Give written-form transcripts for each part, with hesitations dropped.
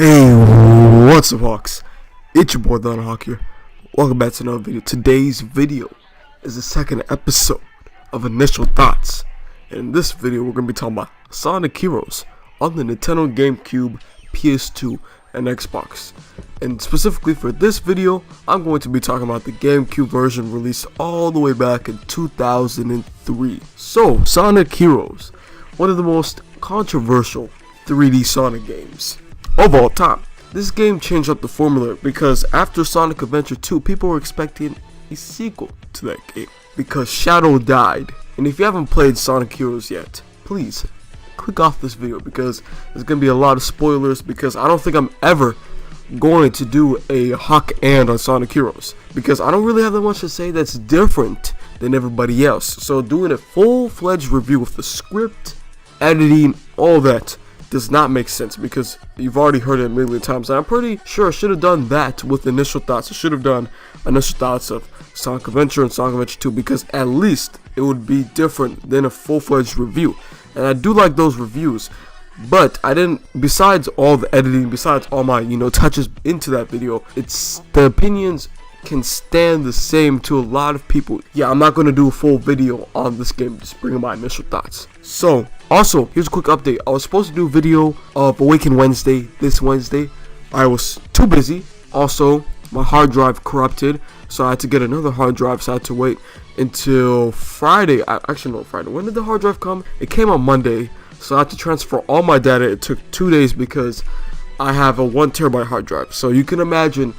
Hey, what's up, Hawks? It's your boy Don Hawk here. Welcome back to another video. Today's video is the second episode of Initial Thoughts. And in this video, we're going to be talking about Sonic Heroes on the Nintendo GameCube, PS2, and Xbox. And specifically for this video, I'm going to be talking about the GameCube version released all the way back in 2003. So, Sonic Heroes, one of the most controversial 3D Sonic games of all time. This game changed up the formula because after Sonic Adventure 2, people were expecting a sequel to that game because Shadow died. And if you haven't played Sonic Heroes yet, please click off this video because there's going to be a lot of spoilers, because I don't think I'm ever going to do a Hawk and on Sonic Heroes because I don't really have that much to say that's different than everybody else. So doing a full-fledged review with the script, editing, all that does not make sense because you've already heard it a million times. And I'm pretty sure I should have done that with Initial Thoughts. I should have done Initial Thoughts of Sonic Adventure and Sonic Adventure 2 because at least it would be different than a full-fledged review. And I do like those reviews, but I didn't, besides all the editing, besides all my, touches into that video, it's the opinions can stand the same to a lot of people. Yeah, I'm not going to do a full video on this game, just bringing my initial thoughts. So, also, here's a quick update. I was supposed to do a video of Awaken Wednesday this Wednesday. I was too busy. Also, my hard drive corrupted, so I had to get another hard drive, so I had to wait until Friday. Actually, no, Friday. When did the hard drive come? It came on Monday, so I had to transfer all my data. It took 2 days because I have a 1 terabyte hard drive. So you can imagine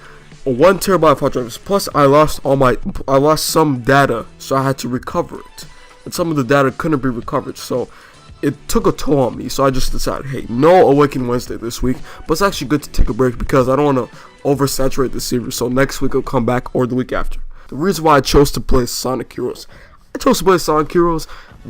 a 1 terabyte hard drive. Plus, I lost some data, so I had to recover it, and some of the data couldn't be recovered. So it took a toll on me. So I just decided, hey, no Awaken Wednesday this week. But it's actually good to take a break because I don't want to oversaturate the series. So next week I'll come back, or the week after. The reason why I chose to play Sonic Heroes,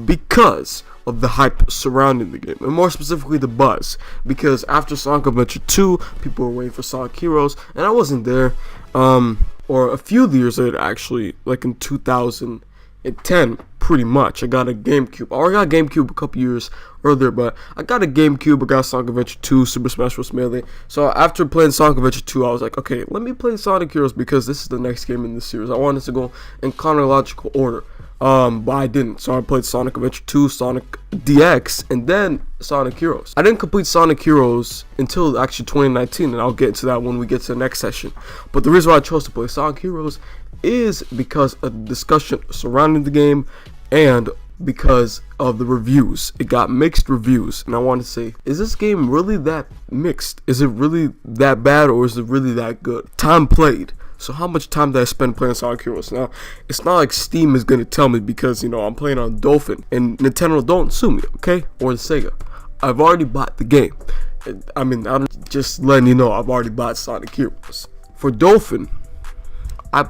because of the hype surrounding the game, and more specifically the buzz, because after Sonic Adventure 2, people were waiting for Sonic Heroes, and I wasn't there, or a few years later actually, like in 2010, pretty much. I got a GameCube, or I got a GameCube a couple years earlier, but I got a GameCube, I got Sonic Adventure 2, Super Smash Bros. Melee. So after playing Sonic Adventure 2, I was like, okay, let me play Sonic Heroes because this is the next game in the series. I wanted to go in chronological order, but I didn't. So I played Sonic Adventure 2, Sonic DX, and then Sonic Heroes. I didn't complete Sonic Heroes until actually 2019, and I'll get into that when we get to the next session. But the reason why I chose to play Sonic Heroes is because of the discussion surrounding the game and because of the reviews. It got mixed reviews, and I want to say, is this game really that mixed? Is it really that bad, or is it really that good? Time played. So how much time did I spend playing Sonic Heroes? Now, it's not like Steam is going to tell me because, I'm playing on Dolphin, and Nintendo don't sue me, okay? Or Sega. I've already bought the game. I'm just letting you know, I've already bought Sonic Heroes. For Dolphin, I'm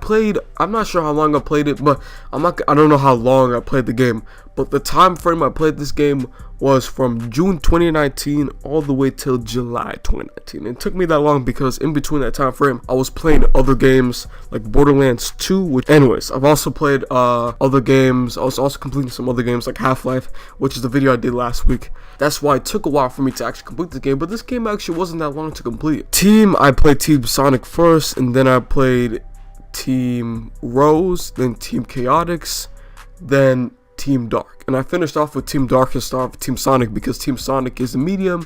not sure how long I played it, but I don't know how long I played the game, but the time frame I played this game was from June 2019 all the way till July 2019. And it took me that long because in between that time frame, I was playing other games like Borderlands 2, I've also played other games. I was also completing some other games like Half-Life, which is the video I did last week. That's why it took a while for me to actually complete the game, but this game actually wasn't that long to complete. I played Team Sonic first, and then I played Team Rose, then Team Chaotix, then Team Dark, and I finished off with Team Dark and started with Team Sonic because Team Sonic is a medium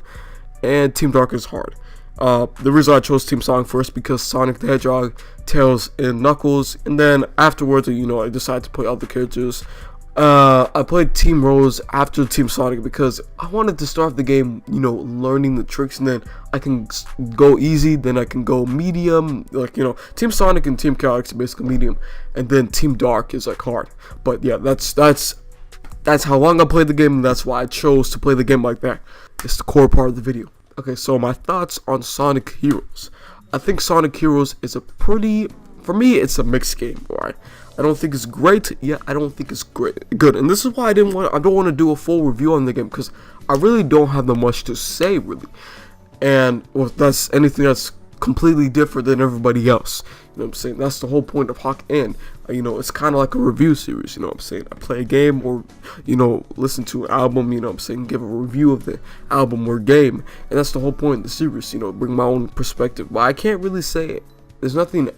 and Team Dark is hard. The reason I chose Team Sonic first because Sonic the Hedgehog, Tails, and Knuckles, and then afterwards, I decided to play other characters. I played Team Rose after Team Sonic because I wanted to start the game, learning the tricks, and then I can go easy, then I can go medium, Team Sonic and Team Chaotix are basically medium, and then Team Dark is like hard. But yeah, that's how long I played the game, and that's why I chose to play the game like that. It's the core part of the video. Okay, so my thoughts on Sonic Heroes. I think Sonic Heroes is for me, it's a mixed game, alright? I don't think it's great, yeah, I don't think it's good. And this is why I don't want to do a full review on the game, because I really don't have that much to say, really. And that's anything that's completely different than everybody else. You know what I'm saying? That's the whole point of Hawk In. You know, it's kind of like a review series. You know what I'm saying? I play a game or, you know, listen to an album. You know what I'm saying? Give a review of the album or game. And that's the whole point of the series. You know, bring my own perspective. But I can't really say it. There's nothing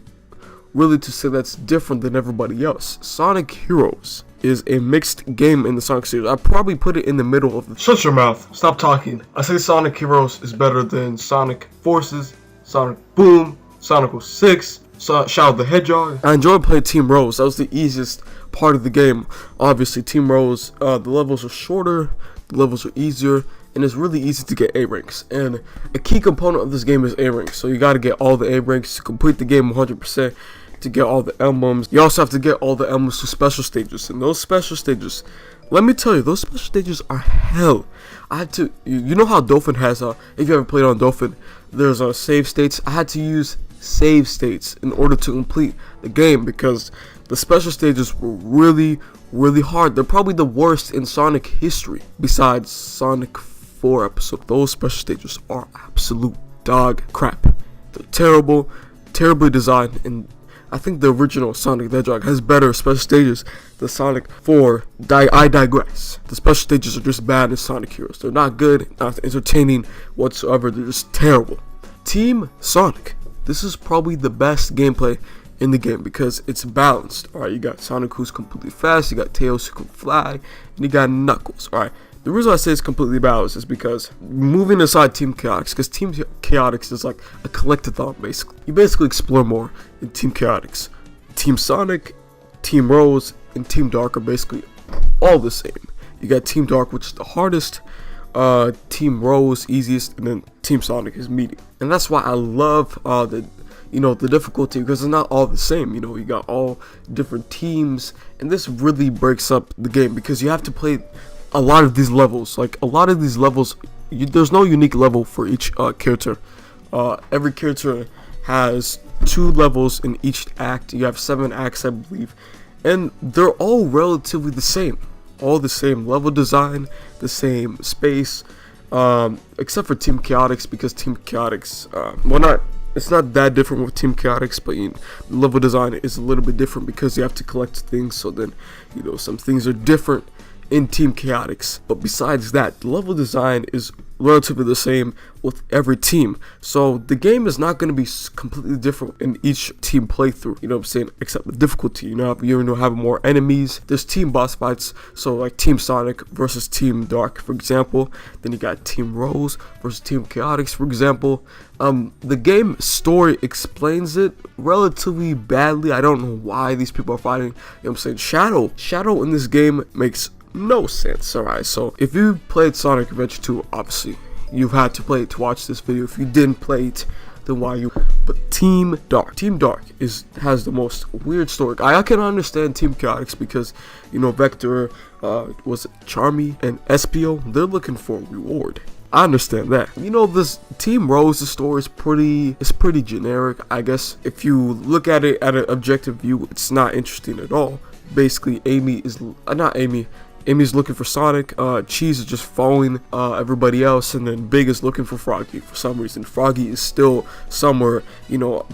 really to say that's different than everybody else. Sonic Heroes is a mixed game in the Sonic series. I probably put it in the middle of the... Shut your mouth. Stop talking. I say Sonic Heroes is better than Sonic Forces, Sonic Boom, Sonic 06, Shadow the Hedgehog. I enjoyed playing Team Rose. That was the easiest part of the game. Obviously, Team Rose, the levels are shorter, the levels are easier, and it's really easy to get A ranks. And a key component of this game is A ranks. So you got to get all the A ranks to complete the game 100%. To get all the emblems. You also have to get all the emblems to special stages, and those special stages, let me tell you, those special stages are hell. I had to, you know how Dolphin has if you ever played on Dolphin, there's save states. I had to use save states in order to complete the game because the special stages were really hard. They're probably the worst in Sonic history besides Sonic 4 episode. Those special stages are absolute dog crap. They're terribly designed, and I think the original Sonic the Hedgehog has better special stages than Sonic 4. I digress. The special stages are just bad in Sonic Heroes. They're not good, not entertaining whatsoever. They're just terrible. Team Sonic. This is probably the best gameplay in the game because it's balanced. Alright, you got Sonic who's completely fast, you got Tails who can fly, and you got Knuckles. Alright. The reason I say it's completely balanced is because moving aside Team Chaotix, because Team Chaotix is like a collectathon basically. You basically explore more in Team Chaotix. Team Sonic, Team Rose, and Team Dark are basically all the same. You got Team Dark, which is the hardest, Team Rose easiest, and then Team Sonic is medium. And that's why I love the difficulty, because it's not all the same. You know, you got all different teams, and this really breaks up the game because you have to play a lot of these levels. Like a lot of these levels, there's no unique level for each character. Every character has 2 levels in each act. You have 7 acts, I believe, and they're all relatively the same. All the same level design, the same space, except for Team Chaotix, because Team Chaotix, it's not that different with Team Chaotix, but the level design is a little bit different because you have to collect things. So then, some things are different in Team Chaotix, but besides that, the level design is relatively the same with every team. So the game is not going to be completely different in each team playthrough, you know what I'm saying, except the difficulty. You have more enemies. There's team boss fights, so like Team Sonic versus Team Dark, for example. Then you got Team Rose versus Team Chaotix, for example. The game story explains it relatively badly. I don't know why these people are fighting. You know what I'm saying? Shadow in this game makes no sense. Alright, so if you played Sonic Adventure 2, obviously you've had to play it to watch this video. If you didn't play it, then why you? But Team Dark has the most weird story. I can understand Team Chaotix because Vector, was it Charmy and Espio, they're looking for a reward. I understand that. This Team Rose's story is pretty generic, I guess. If you look at it at an objective view, it's not interesting at all. Basically, Amy's looking for Sonic, Cheese is just following everybody else, and then Big is looking for Froggy for some reason. Froggy is still somewhere,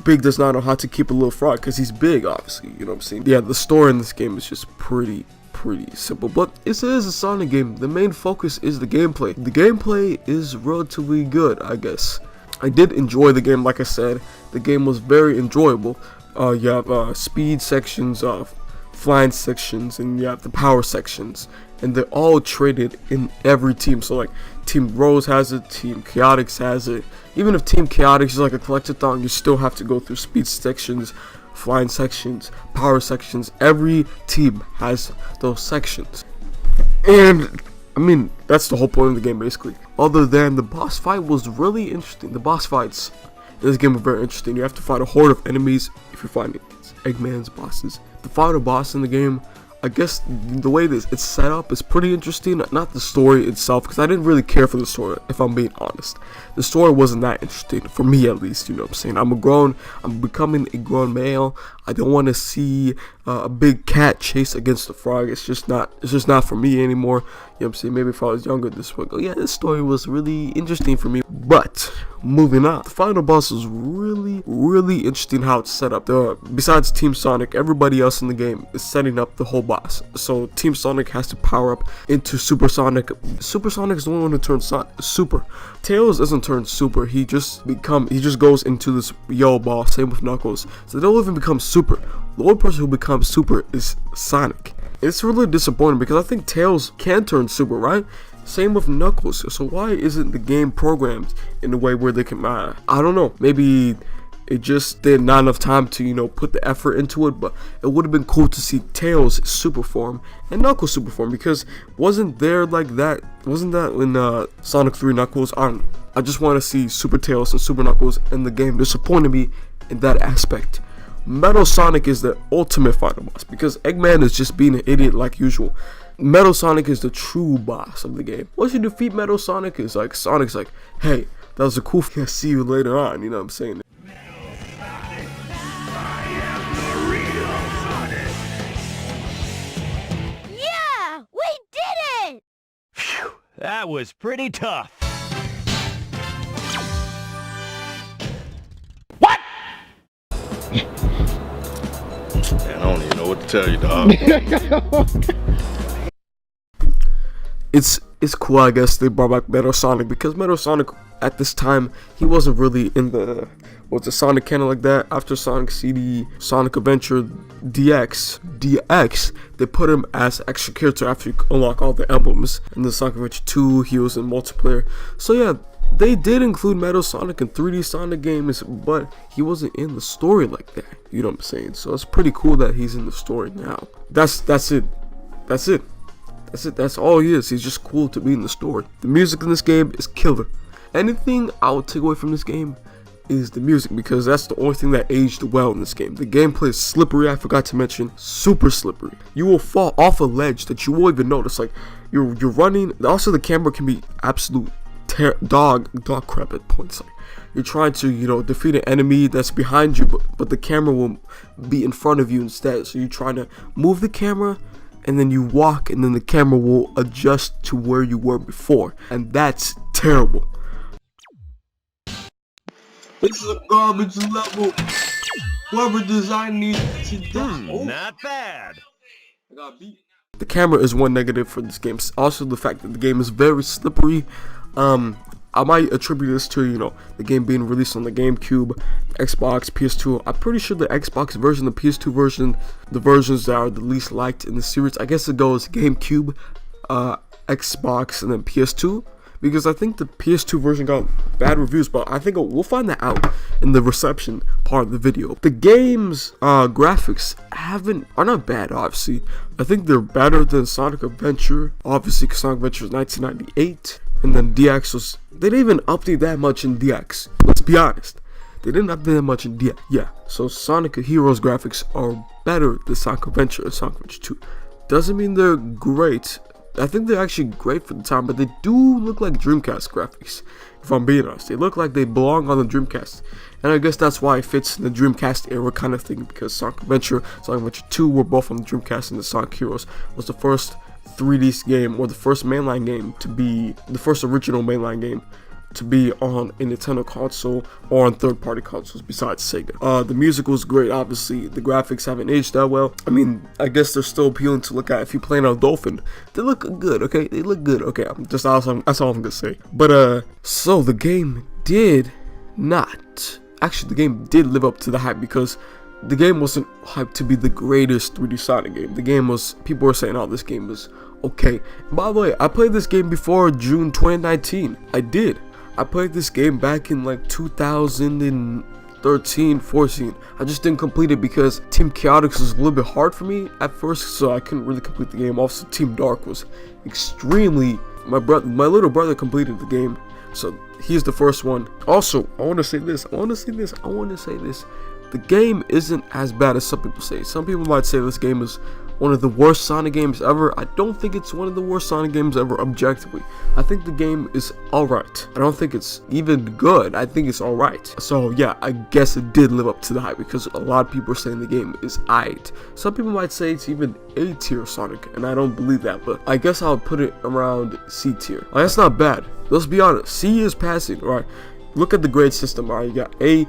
Big does not know how to keep a little frog because he's big, obviously, you know what I'm saying? Yeah, the story in this game is just pretty simple, but it is a Sonic game. The main focus is the gameplay. The gameplay is relatively good, I guess. I did enjoy the game. Like I said, the game was very enjoyable. You have speed sections, flying sections, and you have the power sections, and they're all traded in every team. So like Team Rose has it, Team Chaotix has it. Even if Team Chaotix is like a collectathon, you still have to go through speed sections, flying sections, power sections. Every team has those sections, and I mean that's the whole point of the game basically. Other than the boss fight was really interesting. The boss fights in this game are very interesting. You have to fight a horde of enemies if you're fighting Eggman's bosses. The final boss in the game, I guess the way it's set up is pretty interesting. Not the story itself, because I didn't really care for the story, if I'm being honest. The story wasn't that interesting, for me at least, you know what I'm saying? I'm becoming a grown male. I don't want to see a big cat chase against a frog. It's just not for me anymore. You know what I'm saying? Maybe if I was younger, this would go, yeah, this story was really interesting for me. But moving on. The final boss is really interesting how it's set up. Besides Team Sonic, everybody else in the game is setting up the whole boss. So Team Sonic has to power up into Super Sonic. Super Sonic is the only one who turns super. Tails doesn't turn super. He just goes into this yellow ball. Same with Knuckles. So they don't even become super. The only person who becomes super is Sonic. It's really disappointing because I think Tails can turn super, right? Same with Knuckles. So why isn't the game programmed in a way where they can, I don't know, maybe it just did not enough time to, you know, put the effort into it, but it would have been cool to see Tails super form and Knuckles super form, because wasn't that in Sonic 3 Knuckles? I don't know. I just want to see Super Tails and Super Knuckles in the game. Disappointed me in that aspect. Metal Sonic is the ultimate final boss because Eggman is just being an idiot like usual. Metal Sonic is the true boss of the game. Once you defeat Metal Sonic, it's like Sonic's like, hey, that was a cool thing. I'll see you later on. You know what I'm saying? Yeah, we did it! Phew, that was pretty tough. What? Man, I don't even know what to tell you, dog. It's cool, I guess they brought back Metal Sonic, because Metal Sonic at this time, he wasn't really in the Sonic canon like that. After Sonic CD, Sonic Adventure DX, they put him as extra character after you unlock all the emblems. In the Sonic Adventure 2, he was in multiplayer. So yeah, they did include Metal Sonic in 3D Sonic games, but he wasn't in the story like that. You know what I'm saying? So it's pretty cool that he's in the story now. That's it. That's all he is. He's just cool to be in the story. The music in this game is killer. Anything I would take away from this game is the music, because that's the only thing that aged well in this game. The gameplay is slippery. I forgot to mention, super slippery. You will fall off a ledge that you won't even notice. Like you're running. Also, the camera can be absolute dog crap at points. Like you're trying to, you know, defeat an enemy that's behind you, but the camera will be in front of you instead. So you're trying to move the camera, and then you walk, and then the camera will adjust to where you were before, and that's terrible. This is a garbage level. Whoever designed these Not bad. I got beat. The camera is one negative for this game. Also, the fact that the game is very slippery. I might attribute this to, you know, the game being released on the GameCube, Xbox, PS2. I'm pretty sure the Xbox version, the PS2 version, the versions that are the least liked in the series, I guess it goes GameCube, Xbox, and then PS2. Because I think the PS2 version got bad reviews, but I think we'll find that out in the reception part of the video. The game's graphics are not bad, obviously. I think they're better than Sonic Adventure, obviously, because Sonic Adventure was 1998. And then DX was, they didn't even update that much in DX. Let's be honest. They didn't update that much in DX. Yeah. So Sonic Heroes graphics are better than Sonic Adventure and Sonic Adventure 2. Doesn't mean they're great. I think they're actually great for the time, but they do look like Dreamcast graphics. If I'm being honest, they look like they belong on the Dreamcast. And I guess that's why it fits in the Dreamcast era kind of thing, because Sonic Adventure, Sonic Adventure 2 were both on the Dreamcast, and the Sonic Heroes was the first 3D game, or the first mainline game to be, the first original mainline game to be on a Nintendo console or on third-party consoles besides Sega. The music was great, obviously. The graphics haven't aged that well. I mean, I guess they're still appealing to look at. If you're playing on Dolphin, they look good, okay? They look good, okay? That's all I'm gonna say. But, so the game did not, actually the game did live up to the hype, because the game wasn't hyped to be the greatest 3D Sonic game. The game was, people were saying, oh, this game was okay. And by the way, I played this game before June 2019. I did. I played this game back in like 2013, 14. I just didn't complete it because Team Chaotix was a little bit hard for me at first, so I couldn't really complete the game. Also, Team Dark was extremely, my little brother completed the game, so he's the first one. Also, I want to say this. The game isn't as bad as some people say. Some people might say this game is one of the worst Sonic games ever. I don't think it's one of the worst Sonic games ever objectively. I think the game is alright. I don't think it's even good. I think it's alright. So yeah, I guess it did live up to the hype, because a lot of people are saying the game is aight. Some people might say it's even A tier Sonic, and I don't believe that, but I guess I'll put it around C tier. That's not bad. Let's be honest. C is passing, right? Look at the grade system. Alright, you got A.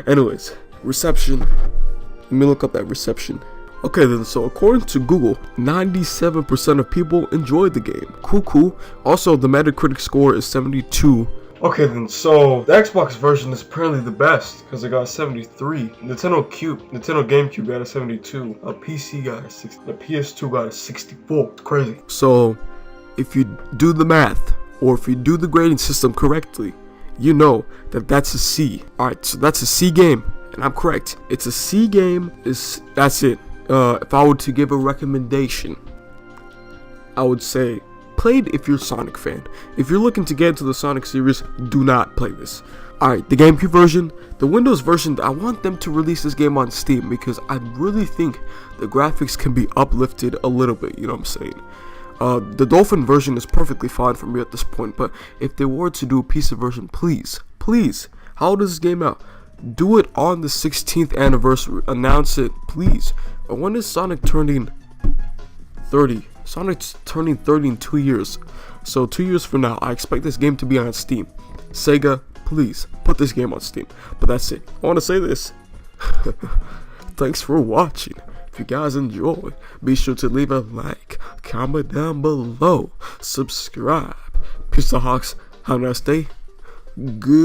Anyways, reception. Let me look up that reception. Okay then, so according to Google, 97% of people enjoyed the game. Cool. Also, the Metacritic score is 72. Okay then, so the Xbox version is apparently the best because it got a 73. Nintendo GameCube got a 72. A PC got a 60. The PS2 got a 64. It's crazy. So, if you do the math, or if you do the grading system correctly, you know that that's a C. Alright, so that's a C game, and I'm correct. It's a C game. That's it. If I were to give a recommendation, I would say play it if you're a Sonic fan. If you're looking to get into the Sonic series, do not play this. Alright, the GameCube version, the Windows version, I want them to release this game on Steam because I really think the graphics can be uplifted a little bit, you know what I'm saying? The Dolphin version is perfectly fine for me at this point, but if they were to do a PC version, please, how old is this game out? Do it on the 16th anniversary. Announce it, please. When is Sonic turning 30? Sonic's turning 30 in 2 years. So 2 years from now, I expect this game to be on Steam. Sega, please, put this game on Steam. But that's it. I want to say this. Thanks for watching. If you guys enjoyed, be sure to leave a like, comment down below, subscribe. Peace out, Hawks. Have a nice day. Goodbye.